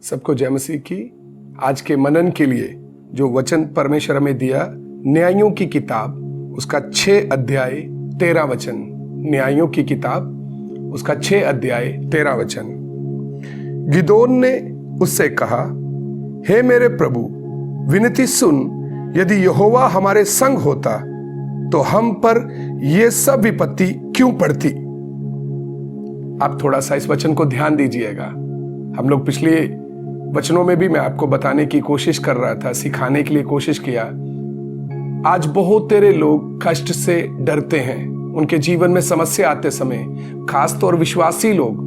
सबको जय मसीह की। आज के मनन के लिए जो वचन परमेश्वर हमें दिया, न्यायों की किताब उसका 6 अध्याय 13 वचन। न्यायों की किताब उसका 6 अध्याय 13 वचन। गिदोन ने उससे कहा, हे मेरे प्रभु, विनती सुन, यदि यहोवा हमारे संग होता तो हम पर यह सब विपत्ति क्यों पड़ती। आप थोड़ा सा इस वचन को ध्यान दीजिएगा। हम लोग पिछले वचनों में भी मैं आपको बताने की कोशिश कर रहा था, सिखाने के लिए कोशिश किया। आज बहुत तेरे लोग कष्ट से डरते हैं। उनके जीवन में समस्या आते समय खासतौर विश्वासी लोग,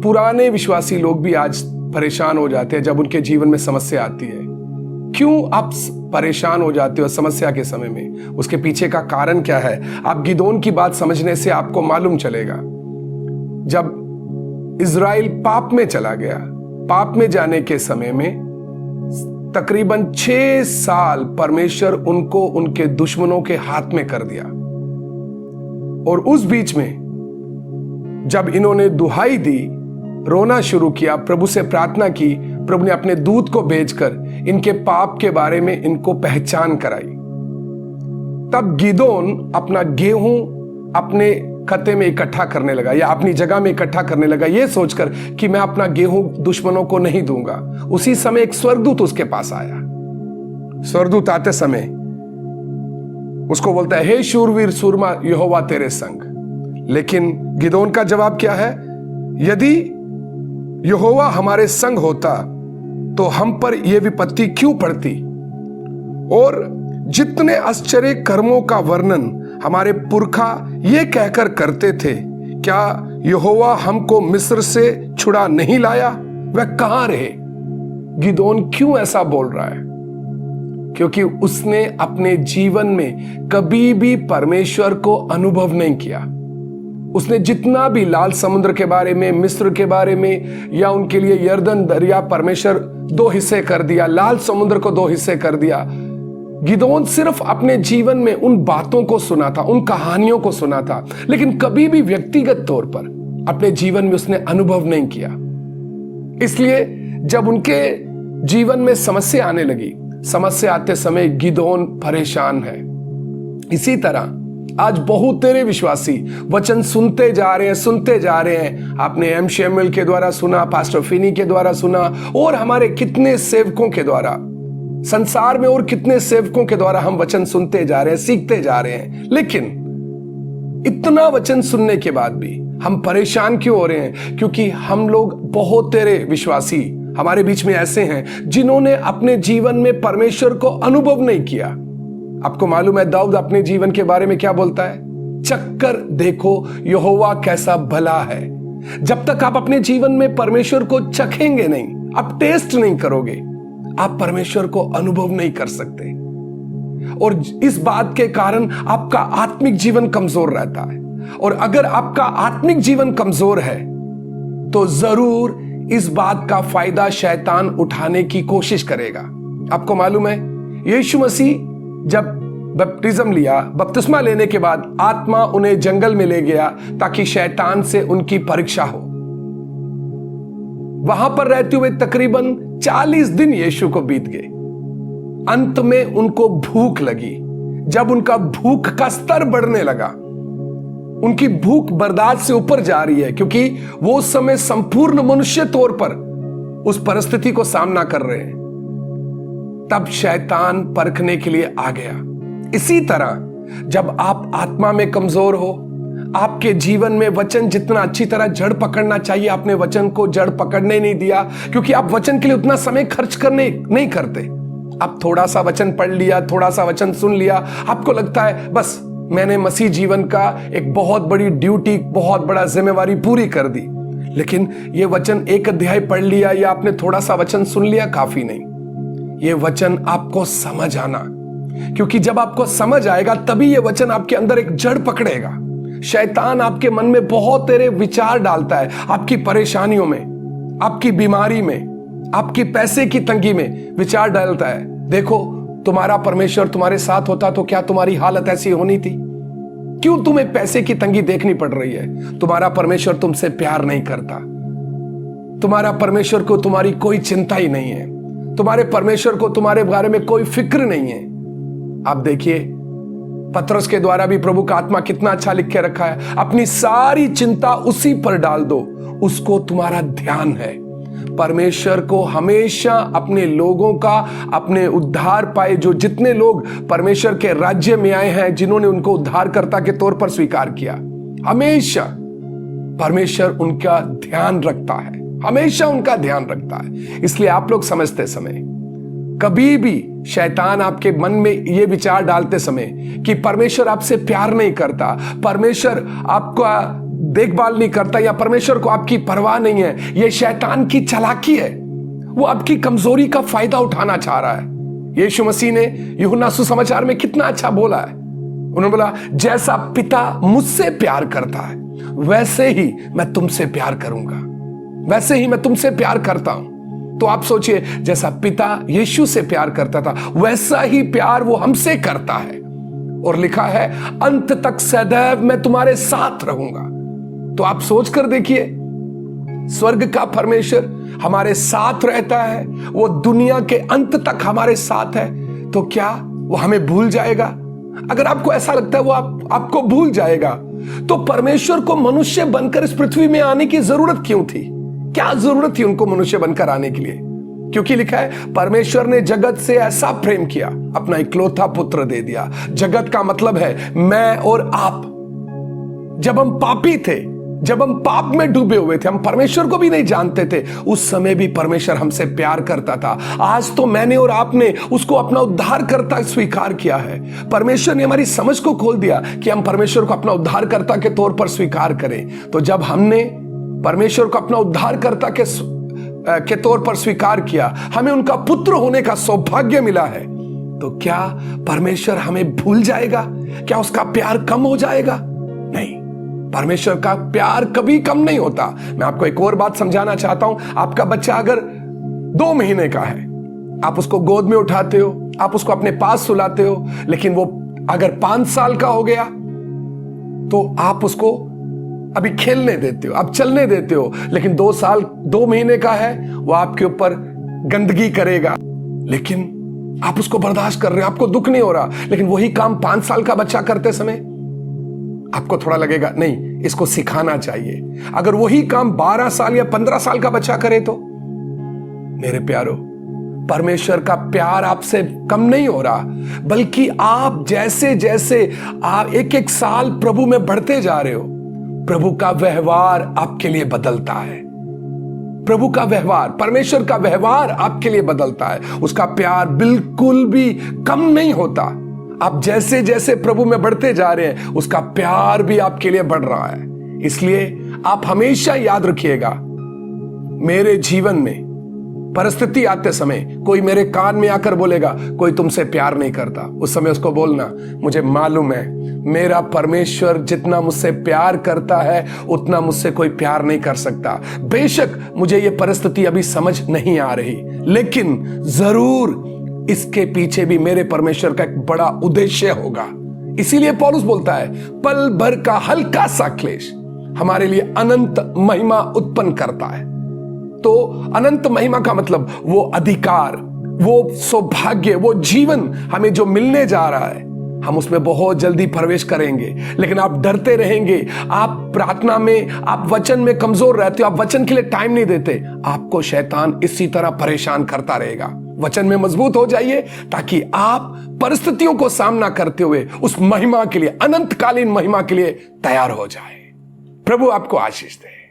पुराने विश्वासी लोग भी आज परेशान हो जाते हैं जब उनके जीवन में समस्या आती है। क्यों आप परेशान हो जाते हो समस्या के समय में? उसके पीछे का कारण क्या है? आप गिदोन की बात समझने से आपको मालूम चलेगा। जब इज़राइल पाप में चला गया, पाप में जाने के समय में तकरीबन 6 साल परमेश्वर उनको उनके दुश्मनों के हाथ में कर दिया। और उस बीच में जब इन्होंने दुहाई दी, रोना शुरू किया, प्रभु से प्रार्थना की, प्रभु ने अपने दूत को भेजकर इनके पाप के बारे में इनको पहचान कराई। तब गिदोन अपना गेहूं अपने खत्ते में इकट्ठा करने लगा या अपनी जगह में इकट्ठा करने लगा, यह सोचकर कि मैं अपना गेहूं दुश्मनों को नहीं दूंगा। उसी समय एक स्वर्गदूत उसके पास आया। स्वर्गदूत आते समय उसको बोलता है, हे शूरवीर सूरमा, यहोवा तेरे संग। लेकिन गिदोन का जवाब क्या है? यदि यहोवा हमारे संग होता तो हम पर यह विपत्ति क्यों पड़ती। और जितने आश्चर्य कर्मों का वर्णन हमारे पुरखा ये कहकर करते थे, क्या यहोवा हमको मिस्र से छुड़ा नहीं लाया? वह कहां रहे? गिदोन क्यों ऐसा बोल रहा है? क्योंकि उसने अपने जीवन में कभी भी परमेश्वर को अनुभव नहीं किया। उसने जितना भी लाल समुद्र के बारे में, मिस्र के बारे में, या उनके लिए यर्दन दरिया परमेश्वर 2 हिस्से कर दिया, लाल समुद्र को 2 हिस्से कर दिया। गिदोन सिर्फ अपने जीवन में उन बातों को सुना था, उन कहानियों को सुना था, लेकिन कभी भी व्यक्तिगत तौर पर अपने जीवन में उसने अनुभव नहीं किया। इसलिए जब उनके जीवन में समस्या आने लगी, समस्या आते समय गिदोन परेशान है। इसी तरह आज बहुत तेरे विश्वासी वचन सुनते जा रहे हैं। आपने एम शैमुएल के द्वारा सुना, पास्टर फिनी के द्वारा सुना, और हमारे कितने सेवकों के द्वारा, संसार में और कितने सेवकों के द्वारा हम वचन सुनते जा रहे हैं, सीखते जा रहे हैं। लेकिन इतना वचन सुनने के बाद भी हम परेशान क्यों हो रहे हैं? क्योंकि हम लोग, बहुत तेरे विश्वासी हमारे बीच में ऐसे हैं जिन्होंने अपने जीवन में परमेश्वर को अनुभव नहीं किया। आपको मालूम है दाऊद अपने जीवन के बारे में क्या बोलता है? चक्कर देखो यहोवा कैसा भला है। जब तक आप अपने जीवन में परमेश्वर को चखेंगे नहीं, आप टेस्ट नहीं करोगे, आप परमेश्वर को अनुभव नहीं कर सकते। और इस बात के कारण आपका आत्मिक जीवन कमजोर रहता है। और अगर आपका आत्मिक जीवन कमजोर है तो जरूर इस बात का फायदा शैतान उठाने की कोशिश करेगा। आपको मालूम है, यीशु मसीह जब बपतिस्मा लिया, बपतिस्मा लेने के बाद आत्मा उन्हें जंगल में ले गया ताकि शैतान से उनकी परीक्षा हो। वहां पर रहते हुए तकरीबन 40 दिन यीशु को बीत गए। अंत में उनको भूख लगी। जब उनका भूख का स्तर बढ़ने लगा, उनकी भूख बर्दाश्त से ऊपर जा रही है, क्योंकि वो उस समय संपूर्ण मनुष्य तौर पर उस परिस्थिति को सामना कर रहे हैं, तब शैतान परखने के लिए आ गया। इसी तरह जब आप आत्मा में कमजोर हो, आपके जीवन में वचन जितना अच्छी तरह जड़ पकड़ना चाहिए, आपने वचन को जड़ पकड़ने नहीं दिया, क्योंकि आप वचन के लिए उतना समय खर्च करने नहीं करते। आप थोड़ा सा वचन पढ़ लिया, थोड़ा सा वचन सुन लिया, आपको लगता है बस मैंने मसीह जीवन का एक बहुत बड़ी ड्यूटी, बहुत बड़ा जिम्मेवारी पूरी कर दी। लेकिन यह वचन 1 अध्याय पढ़ लिया या आपने थोड़ा सा वचन सुन लिया काफी नहीं। यह वचन आपको समझ आना, क्योंकि जब आपको समझ आएगा तभी यह वचन आपके अंदर एक जड़ पकड़ेगा। शैतान आपके मन में बहुत तेरे विचार डालता है, आपकी परेशानियों में, आपकी बीमारी में, आपकी पैसे की तंगी में विचार डालता है। देखो, तुम्हारा परमेश्वर तुम्हारे साथ होता तो क्या तुम्हारी हालत ऐसी होनी थी? क्यों तुम्हें पैसे की तंगी देखनी पड़ रही है? तुम्हारा परमेश्वर तुमसे प्यार नहीं करता। तुम्हारा परमेश्वर को तुम्हारी कोई चिंता ही नहीं है, तुम्हारे परमेश्वर को तुम्हारे बारे में कोई फिक्र नहीं है। आप देखिए पतरस के द्वारा भी प्रभु का आत्मा कितना अच्छा लिख के रखा है, अपनी सारी चिंता उसी पर डाल दो, उसको तुम्हारा ध्यान है। परमेश्वर को हमेशा अपने लोगों का, अपने उद्धार पाए जो जितने लोग परमेश्वर के राज्य में आए हैं, जिन्होंने उनको उद्धारकर्ता के तौर पर स्वीकार किया, हमेशा परमेश्वर उनका ध्यान रखता है, हमेशा उनका ध्यान रखता है। इसलिए आप लोग समझते समय, कभी भी शैतान आपके मन में यह विचार डालते समय कि परमेश्वर आपसे प्यार नहीं करता, परमेश्वर आपका देखभाल नहीं करता, या परमेश्वर को आपकी परवाह नहीं है, यह शैतान की चालाकी है। वो आपकी कमजोरी का फायदा उठाना चाह रहा है। यीशु मसीह ने यूहन्ना सुसमाचार में कितना अच्छा बोला है। उन्होंने बोला, जैसा पिता मुझसे प्यार करता है वैसे ही मैं तुमसे प्यार करूंगा, वैसे ही मैं तुमसे प्यार करता हूं। तो आप सोचिए, जैसा पिता यीशु से प्यार करता था वैसा ही प्यार वो हमसे करता है। और लिखा है, अंत तक सदैव मैं तुम्हारे साथ रहूंगा। तो आप सोच कर देखिए, स्वर्ग का परमेश्वर हमारे साथ रहता है, वो दुनिया के अंत तक हमारे साथ है, तो क्या वो हमें भूल जाएगा? अगर आपको ऐसा लगता है वो आपको भूल जाएगा, तो परमेश्वर को मनुष्य बनकर इस पृथ्वी में आने की जरूरत क्यों थी? क्या जरूरत थी उनको मनुष्य बनकर आने के लिए? क्योंकि लिखा है, परमेश्वर ने जगत से ऐसा प्रेम किया, अपना इकलौता पुत्र दे दिया। जगत का मतलब है मैं और आप। जब हम पापी थे, जब हम पाप में डूबे हुए थे, हम परमेश्वर को भी नहीं जानते थे, उस समय भी परमेश्वर हमसे प्यार करता था। आज तो मैंने और आपने उसको अपना उद्धारकर्ता स्वीकार किया है। परमेश्वर ने हमारी समझ को खोल दिया कि हम परमेश्वर को अपना उद्धारकर्ता के तौर पर स्वीकार करें। तो जब हमने परमेश्वर को अपना उद्धारकर्ता के तौर पर स्वीकार किया, हमें उनका पुत्र होने का सौभाग्य मिला है। तो क्या परमेश्वर हमें भूल जाएगा? क्या उसका प्यार कम हो जाएगा? नहीं, परमेश्वर का प्यार कभी कम नहीं होता। मैं आपको एक और बात समझाना चाहता हूं। आपका बच्चा अगर 2 महीने का है, आप उसको गोद में उठाते हो, आप उसको अपने पास सुलाते हो, लेकिन वो अगर 5 साल का हो गया तो आप उसको अभी खेलने देते हो, आप चलने देते हो, लेकिन 2 साल 2 महीने का है, वो आपके ऊपर गंदगी करेगा, लेकिन आप उसको बर्दाश्त कर रहे हो, आपको दुख नहीं हो रहा। लेकिन वही काम 5 साल का बच्चा करते समय आपको थोड़ा लगेगा, नहीं, इसको सिखाना चाहिए। अगर वही काम 12 साल या 15 साल का बच्चा करे तो मेरे प्यारो, परमेश्वर का प्यार आपसे कम नहीं हो रहा, बल्कि आप जैसे जैसे आप एक साल प्रभु में बढ़ते जा रहे हो, प्रभु का व्यवहार आपके लिए बदलता है। प्रभु का व्यवहार, परमेश्वर का व्यवहार आपके लिए बदलता है। उसका प्यार बिल्कुल भी कम नहीं होता। आप जैसे जैसे प्रभु में बढ़ते जा रहे हैं, उसका प्यार भी आपके लिए बढ़ रहा है। इसलिए आप हमेशा याद रखिएगा, मेरे जीवन में परिस्थिति आते समय कोई मेरे कान में आकर बोलेगा कोई तुमसे प्यार नहीं करता, उस समय उसको बोलना, मुझे मालूम है मेरा परमेश्वर जितना मुझसे प्यार करता है उतना मुझसे कोई प्यार नहीं कर सकता। बेशक मुझे ये परिस्थिति अभी समझ नहीं आ रही, लेकिन जरूर इसके पीछे भी मेरे परमेश्वर का एक बड़ा उद्देश्य होगा। इसीलिए पौलुस बोलता है, पल भर का हल्का सा क्लेश हमारे लिए अनंत महिमा उत्पन्न करता है। तो अनंत महिमा का मतलब वो अधिकार, वो सौभाग्य, वो जीवन हमें जो मिलने जा रहा है, हम उसमें बहुत जल्दी प्रवेश करेंगे। लेकिन आप डरते रहेंगे, आप प्रार्थना में, आप वचन में कमजोर रहते हो, आप वचन के लिए टाइम नहीं देते, आपको शैतान इसी तरह परेशान करता रहेगा। वचन में मजबूत हो जाइए ताकि आप परिस्थितियों को सामना करते हुए उस महिमा के लिए, अनंतकालीन महिमा के लिए तैयार हो जाए। प्रभु आपको आशीष दे।